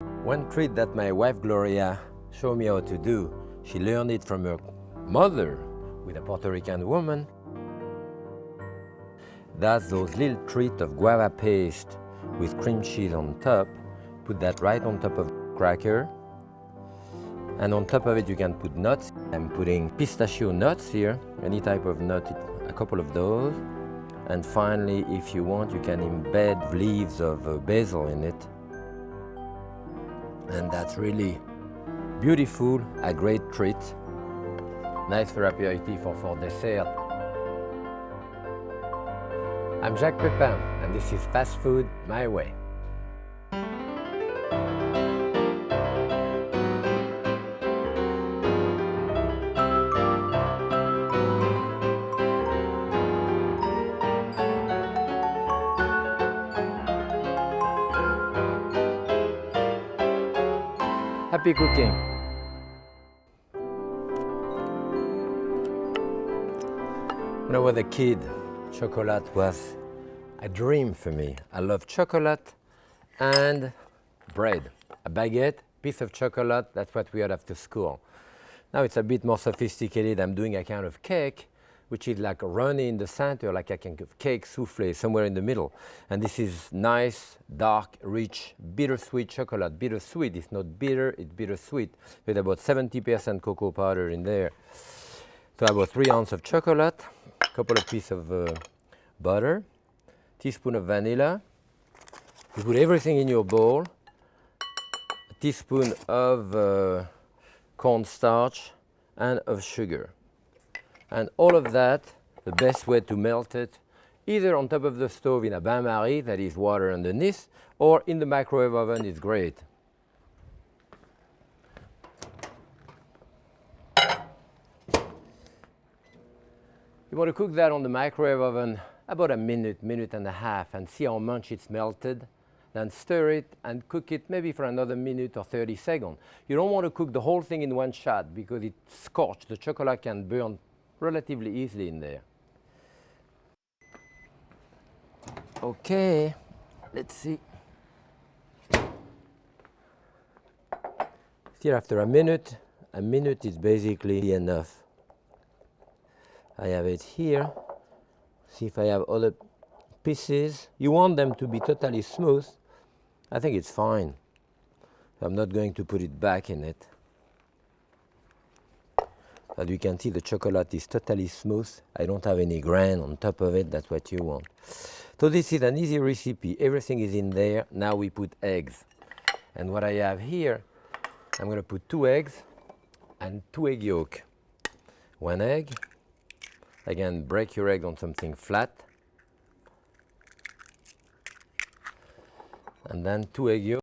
One treat that my wife Gloria showed me how to do, she learned it from her mother with a Puerto Rican woman. That's those little treats of guava paste with cream cheese on top. Put that right on top of the cracker. And on top of it you can put nuts. I'm putting pistachio nuts here, any type of nut, a couple of those. And finally, if you want, you can embed leaves of basil in it. And that's really beautiful, a great treat. Nice for aperitif or for dessert. I'm Jacques Pépin, and this is Fast Food My Way. Happy cooking! When I was a kid, chocolate was a dream for me. I love chocolate and bread. A baguette, piece of chocolate, that's what we had after school. Now it's a bit more sophisticated. I'm doing a kind of cake, which is like runny in the center, like a kind of cake souffle somewhere in the middle. And this is nice, dark, rich, bittersweet chocolate. Bittersweet, it's not bitter, it's bittersweet, with about 70% cocoa powder in there. So about 3 ounces of chocolate, a couple of pieces of butter, teaspoon of vanilla. You put everything in your bowl, a teaspoon of cornstarch and of sugar. And all of that, the best way to melt it, either on top of the stove in a bain-marie, that is water underneath, or in the microwave oven is great. You want to cook that on the microwave oven about a minute, minute and a half, and see how much it's melted. Then stir it and cook it maybe for another minute or 30 seconds. You don't want to cook the whole thing in one shot because it scorches. The chocolate can burn relatively easily in there. Okay, let's see. Still after a minute is basically enough. I have it here. See if I have other pieces. You want them to be totally smooth. I think it's fine. I'm not going to put it back in it. As you can see, the chocolate is totally smooth. I don't have any grain on top of it. That's what you want. So this is an easy recipe. Everything is in there. Now we put eggs. And what I have here, I'm going to put 2 eggs and 2 egg yolk. 1 egg. Again, break your egg on something flat. And then 2 egg yolk.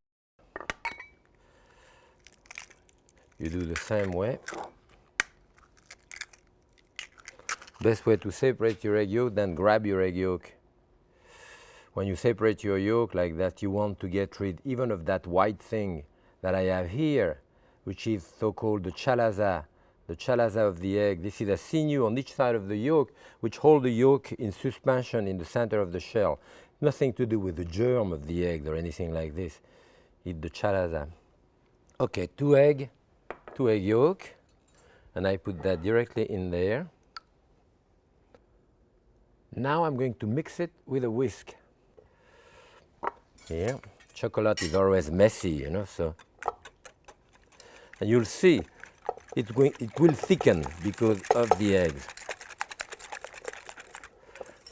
You do the same way. Best way to separate your egg yolk, then grab your egg yolk. When you separate your yolk like that, you want to get rid even of that white thing that I have here, which is so-called the chalaza of the egg. This is a sinew on each side of the yolk, which hold the yolk in suspension in the center of the shell. Nothing to do with the germ of the egg or anything like this. It's the chalaza. Okay, 2 egg yolk, and I put that directly in there. Now I'm going to mix it with a whisk. Here, chocolate is always messy, you know, so. And you'll see, it will thicken because of the eggs.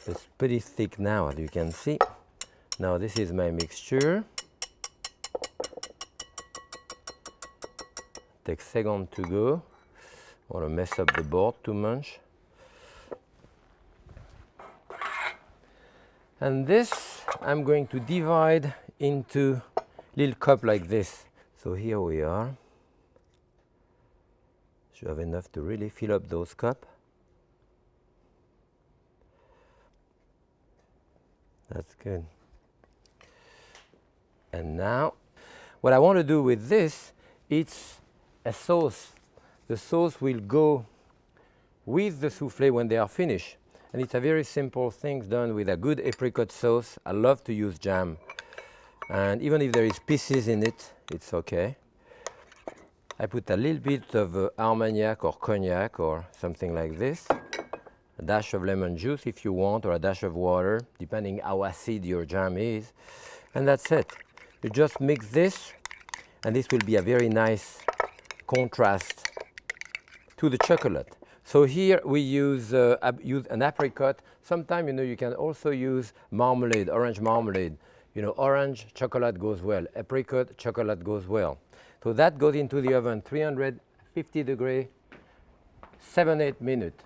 It's pretty thick now, as you can see. Now this is my mixture. Takes a second to go. I want to mess up the board too much. And this I'm going to divide into little cup like this. So here we are. Should have enough to really fill up those cups. That's good. And now, what I want to do with this, it's a sauce. The sauce will go with the soufflé when they are finished. And it's a very simple thing done with a good apricot sauce. I love to use jam. And even if there is pieces in it, it's okay. I put a little bit of Armagnac or cognac or something like this. A dash of lemon juice if you want, or a dash of water, depending how acid your jam is. And that's it. You just mix this, and this will be a very nice contrast to the chocolate. So here we use an apricot. Sometimes, you know, you can also use marmalade, orange marmalade. You know, orange, chocolate goes well. Apricot, chocolate goes well. So that goes into the oven, 350 degrees, 7-8 minutes.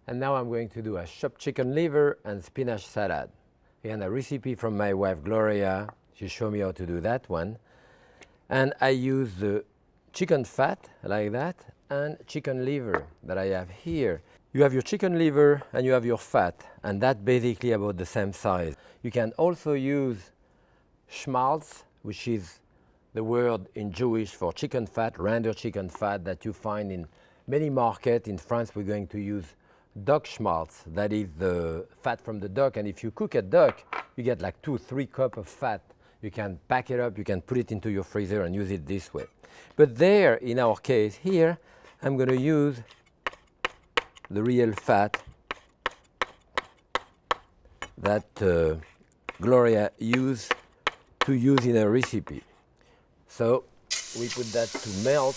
And now I'm going to do a chopped chicken liver and spinach salad. Again, a recipe from my wife, Gloria. She showed me how to do that one. And I use the chicken fat like that and chicken liver that I have here. You have your chicken liver and you have your fat, and that's basically about the same size. You can also use schmaltz, which is the word in Jewish for chicken fat, render chicken fat that you find in many markets. In France, we're going to use duck schmaltz, that is the fat from the duck. And if you cook a duck, you get like 2-3 cups of fat. You can pack it up, you can put it into your freezer and use it this way. But there, in our case here, I'm going to use the real fat that Gloria used to use in her recipe. So we put that to melt.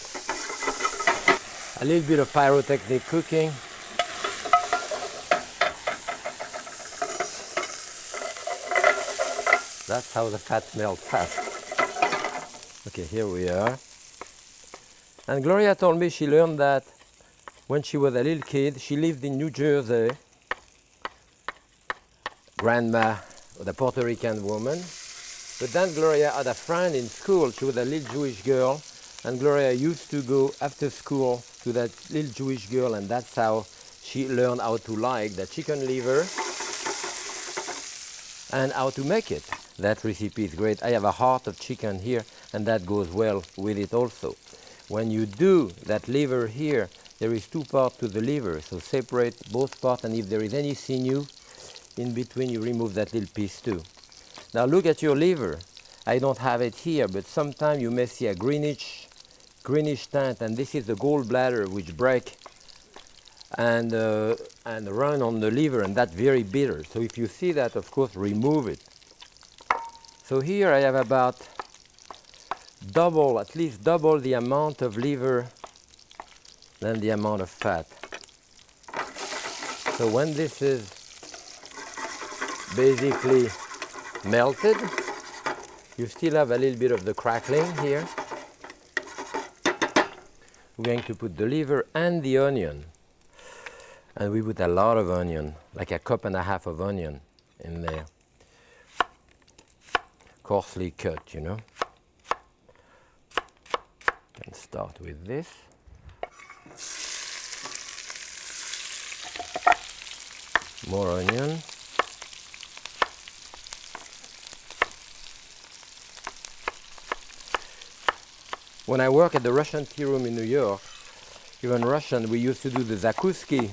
A little bit of pyrotechnic cooking. That's how the fat melts fast. Okay, here we are. And Gloria told me she learned that when she was a little kid. She lived in New Jersey. Grandma, the Puerto Rican woman. But then Gloria had a friend in school. She was a little Jewish girl. And Gloria used to go after school to that little Jewish girl, and that's how she learned how to like the chicken liver and how to make it. That recipe is great. I have a heart of chicken here, and that goes well with it also. When you do that liver here, there is 2 parts to the liver, so separate both parts, and if there is any sinew in between, you remove that little piece too. Now look at your liver. I don't have it here, but sometimes you may see a greenish tint, and this is the gallbladder which break and run on the liver, and that's very bitter. So if you see that, of course, remove it. So here I have about at least double the amount of liver than the amount of fat. So when this is basically melted, you still have a little bit of the crackling here. We're going to put the liver and the onion. And we put a lot of onion, like 1.5 cups of onion in there. Coarsely cut, you know. And start with this. More onion. When I work at the Russian tea room in New York, even Russian, we used to do the zakuski,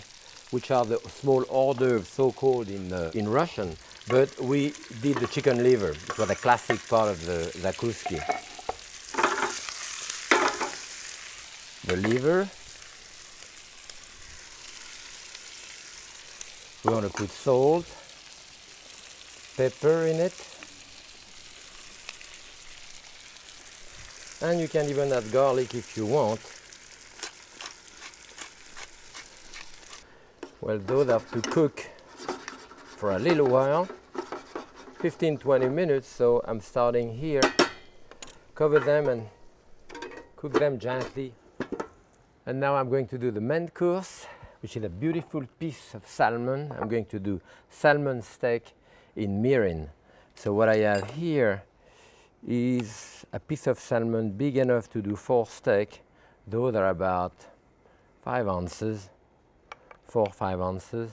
which are the small hors d'oeuvres, so-called in Russian. But we did the chicken liver. It was a classic part of the zakuski. The liver. We want to put salt, pepper in it. And you can even add garlic if you want. Well, those have to cook for a little while, 15-20 minutes, so I'm starting here. Cover them and cook them gently. And now I'm going to do the main course, which is a beautiful piece of salmon. I'm going to do salmon steak in Mirin. So what I have here is a piece of salmon big enough to do 4 steaks. Those are about 5 ounces, 4 or 5 ounces.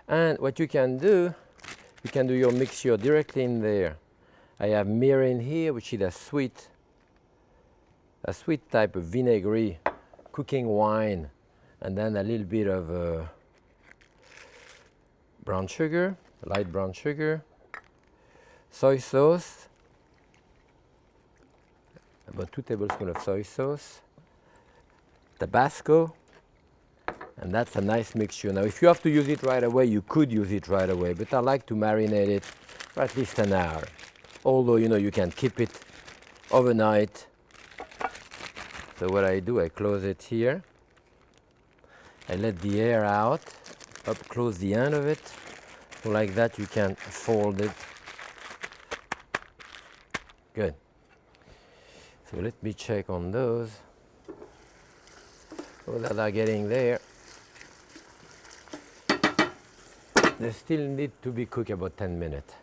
And what you can do your mixture directly in there. I have Mirin here, which is a sweet type of vinegary cooking wine, and then a little bit of brown sugar, light brown sugar, soy sauce, about 2 tablespoons of soy sauce, Tabasco, and that's a nice mixture. Now, if you have to use it right away, you could use it right away, but I like to marinate it for at least an hour. Although, you know, you can keep it overnight. So what I do, I close it here. I let the air out, up close the end of it. So like that, you can fold it. Good. So let me check on those. So that are getting there. They still need to be cooked about 10 minutes.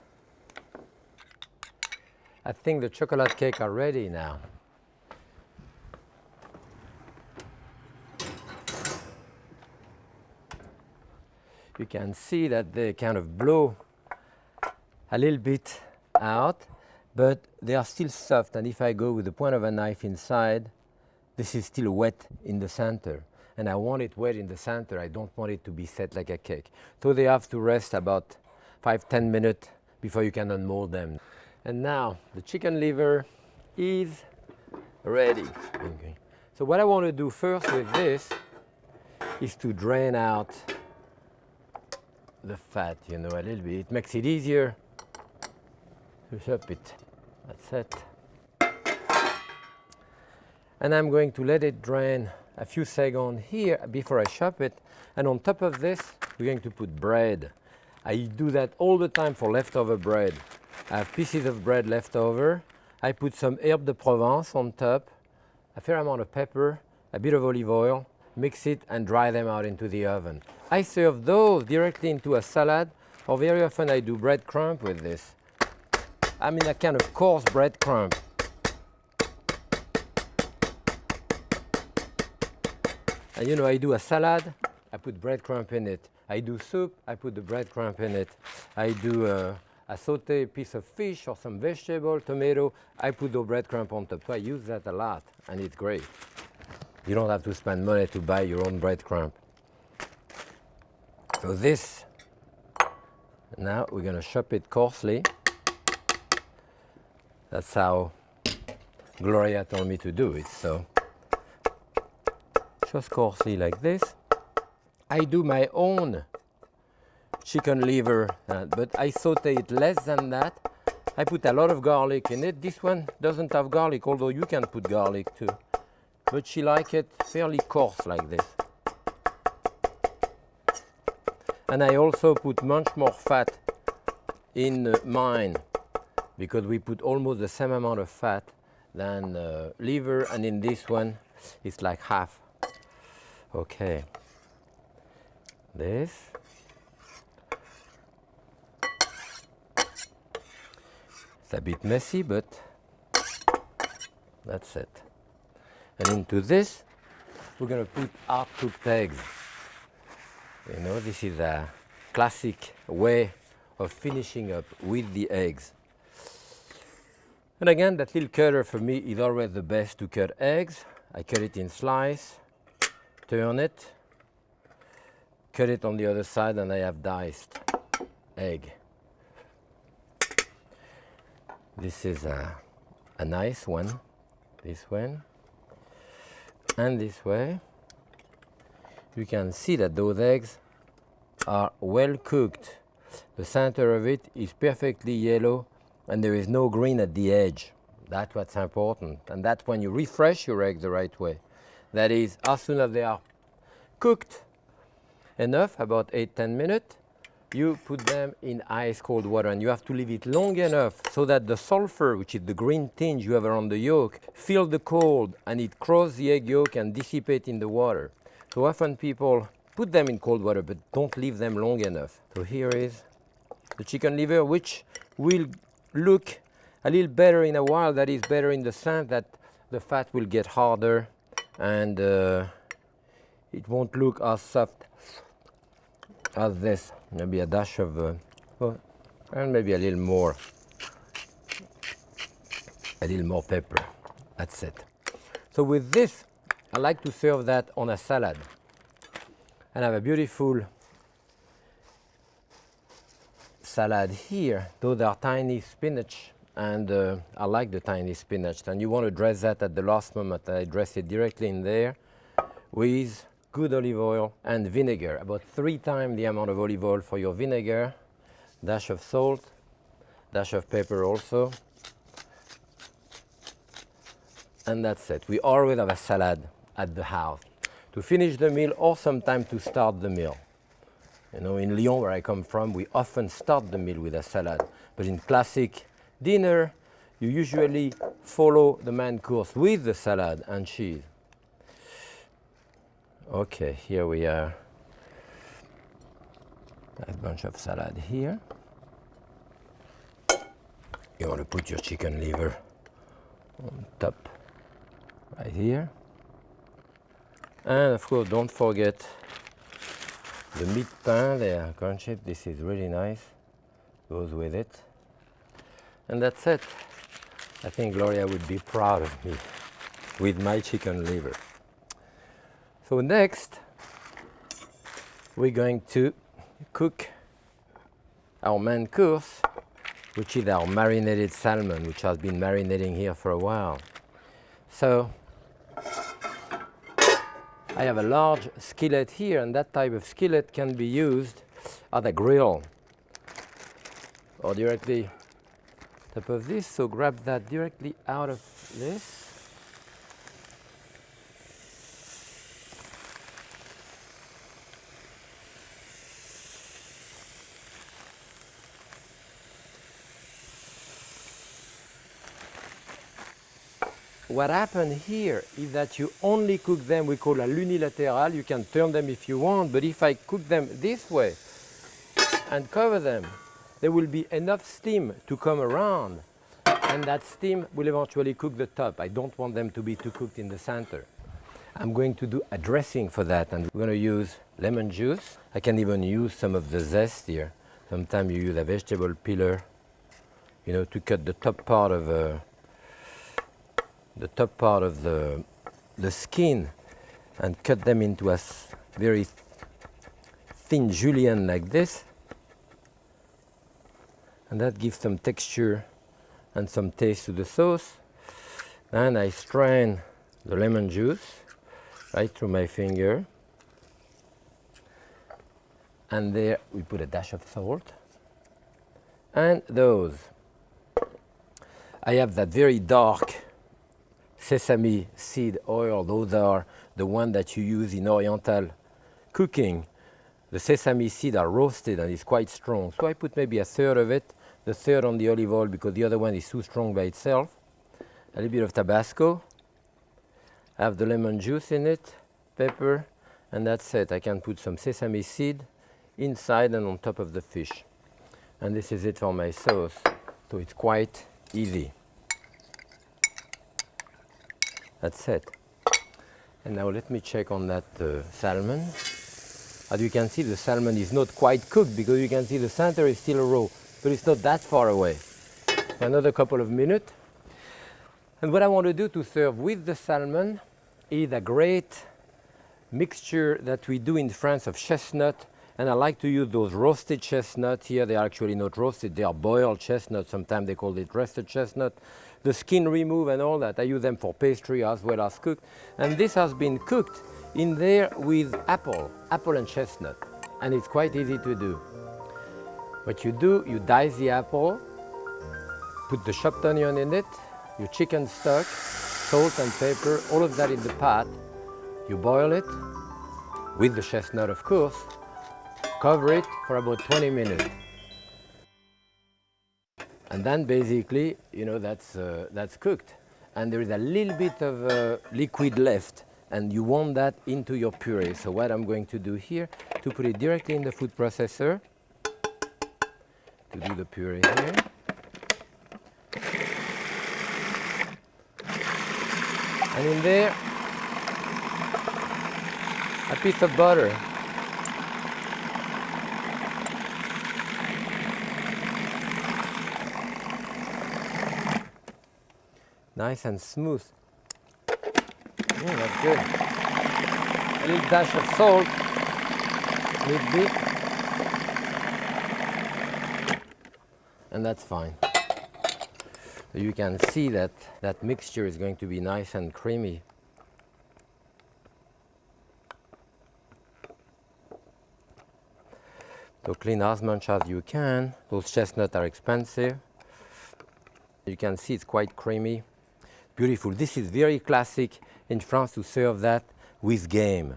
I think the chocolate cake are ready now. You can see that they kind of blow a little bit out, but they are still soft. And if I go with the point of a knife inside, this is still wet in the center. And I want it wet in the center. I don't want it to be set like a cake. So they have to rest about 5–10 minutes before you can unmold them. And now the chicken liver is ready. Okay. So what I want to do first with this is to drain out the fat, you know, a little bit. It makes it easier to chop it. That's it. And I'm going to let it drain a few seconds here before I chop it. And on top of this, we're going to put bread. I do that all the time for leftover bread. I have pieces of bread left over. I put some herbe de Provence on top, a fair amount of pepper, a bit of olive oil, mix it and dry them out into the oven. I serve those directly into a salad, or very often I do breadcrumb with this. I mean a kind of coarse breadcrumb. And you know, I do a salad, I put breadcrumb in it. I do soup, I put the breadcrumb in it. I do a sauté piece of fish or some vegetable, tomato, I put the breadcrumb on top. So I use that a lot, and it's great. You don't have to spend money to buy your own breadcrumb. So this, now we're going to chop it coarsely. That's how Gloria told me to do it. So just coarsely like this. I do my own chicken liver, but I saute it less than that. I put a lot of garlic in it. This one doesn't have garlic, although you can put garlic too. But she likes it fairly coarse like this. And I also put much more fat in mine, because we put almost the same amount of fat than liver, and in this one it's like half. Okay. This. It's a bit messy, but that's it. And into this, we're going to put hard-cooked eggs. You know, this is a classic way of finishing up with the eggs. And again, that little cutter for me is always the best to cut eggs. I cut it in slice, turn it, cut it on the other side, and I have diced egg. This is a nice one, this one. And this way, you can see that those eggs are well cooked. The center of it is perfectly yellow, and there is no green at the edge. That's what's important. And that's when you refresh your eggs the right way. That is, as soon as they are cooked enough, about 8–10 minutes, you put them in ice cold water, and you have to leave it long enough so that the sulfur, which is the green tinge you have around the yolk, feel the cold, and it crosses the egg yolk and dissipate in the water. So often people put them in cold water, but don't leave them long enough. So here is the chicken liver, which will look a little better in a while. That is better in the sense that the fat will get harder, and it won't look as soft as this. Maybe a dash of, and maybe a little more pepper. That's it. So with this, I like to serve that on a salad, and have a beautiful salad here. Those are tiny spinach, and I like the tiny spinach. And you want to dress that at the last moment. I dress it directly in there with good olive oil and vinegar. About 3 times the amount of olive oil for your vinegar. Dash of salt, dash of pepper also. And that's it. We always have a salad at the house to finish the meal or sometimes to start the meal. You know, in Lyon, where I come from, we often start the meal with a salad. But in classic dinner, you usually follow the main course with the salad and cheese. Okay, here we are. A bunch of salad here. You want to put your chicken liver on top, right here. And of course, don't forget the meat pain, the corn chip. This is really nice. Goes with it. And that's it. I think Gloria would be proud of me with my chicken liver. So next, we're going to cook our main course, which is our marinated salmon, which has been marinating here for a while. So I have a large skillet here, and that type of skillet can be used at a grill or directly on top of this. So grab that directly out of this. What happened here is that you only cook them, we call a l'unilatéral. You can turn them if you want, but if I cook them this way and cover them, there will be enough steam to come around, and that steam will eventually cook the top. I don't want them to be too cooked in the center. I'm going to do a dressing for that, and we're going to use lemon juice. I can even use some of the zest here. Sometimes you use a vegetable peeler, you know, to cut the top part of the skin and cut them into a very thin julienne like this, and that gives some texture and some taste to the sauce. And I strain the lemon juice right through my finger, and there we put a dash of salt. And those, I have that very dark sesame seed oil. Those are the one that you use in Oriental cooking. The sesame seed are roasted and it's quite strong. So I put maybe a third of it, the third on the olive oil because the other one is too strong by itself. A little bit of Tabasco. I have the lemon juice in it, pepper, and that's it. I can put some sesame seed inside and on top of the fish. And this is it for my sauce. So it's quite easy. That's it. And now let me check on that salmon. As you can see, the salmon is not quite cooked because you can see the center is still raw, but it's not that far away. For another couple of minutes. And what I want to do to serve with the salmon is a great mixture that we do in France of chestnut. And I like to use those roasted chestnuts here. They are actually not roasted, they are boiled chestnuts. Sometimes they call it roasted chestnut. The skin remove and all that. I use them for pastry as well as cooked. And this has been cooked in there with apple and chestnut. And it's quite easy to do. What you do, you dice the apple, put the chopped onion in it, your chicken stock, salt and pepper, all of that in the pot. You boil it with the chestnut, of course. Cover it for about 20 minutes. And then basically, you know, that's cooked. And there is a little bit of liquid left, and you want that into your puree. So what I'm going to do here, to put it directly in the food processor, to do the puree here. And in there, a piece of butter. Nice and smooth. That's good. A little dash of salt, need be. and that's fine. So you can see that that mixture is going to be nice and creamy. So clean as much as you can. Those chestnuts are expensive. You can see it's quite creamy. Beautiful. This is very classic in France to serve that with game.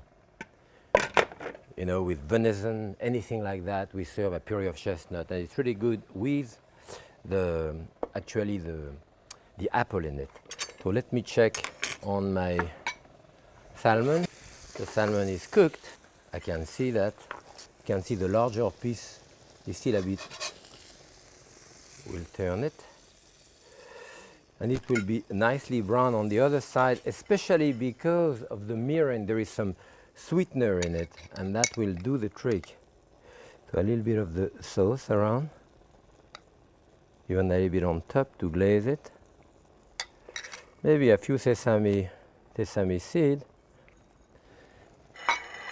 You know, with venison, anything like that, we serve a puree of chestnut, and it's really good with the apple in it. So let me check on my salmon. The salmon is cooked. I can see that. You can see the larger piece is still a bit. We'll turn it. And it will be nicely brown on the other side, especially because of the mirin. There is some sweetener in it, and that will do the trick. So a little bit of the sauce around, even a little bit on top to glaze it. Maybe a few sesame seed.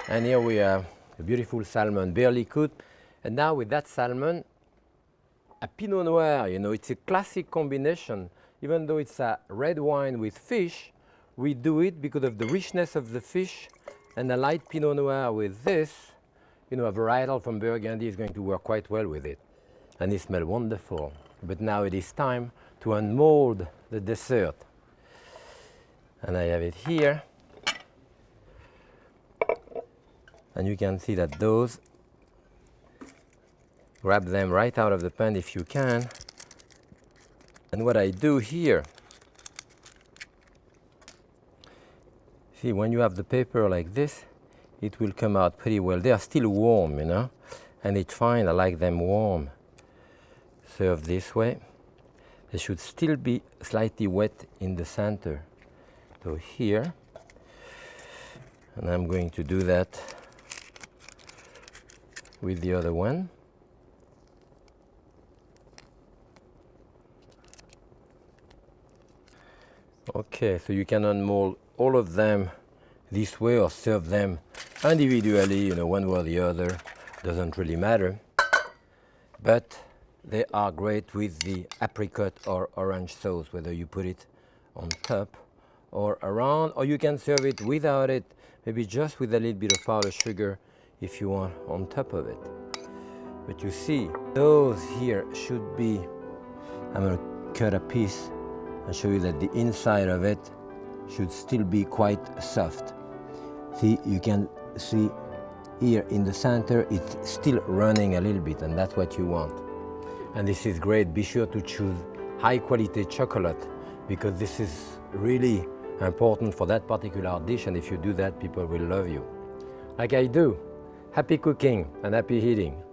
And here we have a beautiful salmon, barely cooked. And now with that salmon, a Pinot Noir, you know, it's a classic combination. Even though it's a red wine with fish, we do it because of the richness of the fish, and a light Pinot Noir with this, you know, a varietal from Burgundy is going to work quite well with it. And it smells wonderful. But now it is time to unmold the dessert. And I have it here. And you can see that those, grab them right out of the pan if you can. And what I do here, see, when you have the paper like this, it will come out pretty well. They are still warm, you know, and it's fine. I like them warm. Serve this way. They should still be slightly wet in the center. So here, and I'm going to do that with the other one. Okay, so you can unmold all of them this way or serve them individually, you know, one way or the other, doesn't really matter. But they are great with the apricot or orange sauce, whether you put it on top or around, or you can serve it without it, maybe just with a little bit of powdered sugar if you want on top of it. But you see, those here should be, I'm going to cut a piece and show you that the inside of it should still be quite soft. See, you can see here in the center, it's still running a little bit, and that's what you want. And this is great. Be sure to choose high quality chocolate, because this is really important for that particular dish, and if you do that, people will love you. Like I do. Happy cooking and happy eating.